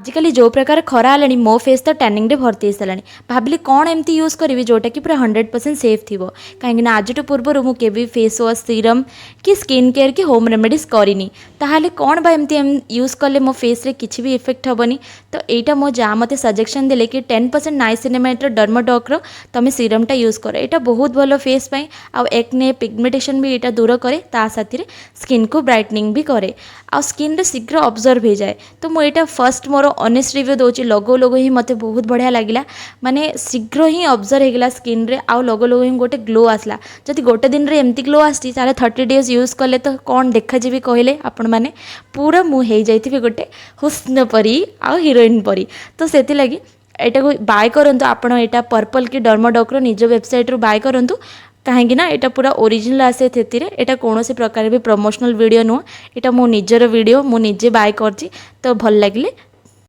आजिकल जो प्रकार खरा है मो फेस तो टैनिंग रे भर्ती हो सारा भाविली कौन एमती यूज करी जोटा कि पूरा 100% सेफ थी कहीं आज पूर्व मुझे फेस वाश सीरम कि स्किन केयर कि होम रेमेडीज करनी ताहले कौन बा एमती यूज कले मो फेस रे किछि भी इफेक्ट हेनी। तो यहाँ मो जा मत सजेक्शन देले कि 10% नाइसिनेमाइड डर्माडॉक तुम सीरमटा यूज कर यहाँ बहुत भल फेस आउ एक्ने पिगमेंटेशन भी यहाँ दूर करे ता साथी स्किन को ब्राइटनिंग भी करे आ स्किन रे शीघ्र ऑब्जर्व हो जाए। तो मुझे फर्स्ट मोर ऑनेस्ट रिव्यू दूसरी लगो लगो ही मत बहुत बढ़िया लगिला माने शीघ्र ही ऑब्जर्व होगा स्किन रे आउ लगो लगो ही गोटे ग्लो आसला जदि गोटे दिन रे एमती ग्लो आसी 30 डेज यूज कले तो कौन देखाजी कहले आपण मैंने पूरा मुझे जाइए गोटे हुस्न परी आउ हीरोइन परी। तो से लगी यहाँ को बाय करूँ आपण यहाँ पर्पल कि डर्माडॉक निज वेबसाइट रू बाय करूँ कहीं यहाँ पूरा ओरिजिनल आसे यहाँ कौन प्रकार भी प्रमोशनल वीडियो नुह यहाँ मो निजर वीडियो मुझे बाय कर तो भल लगे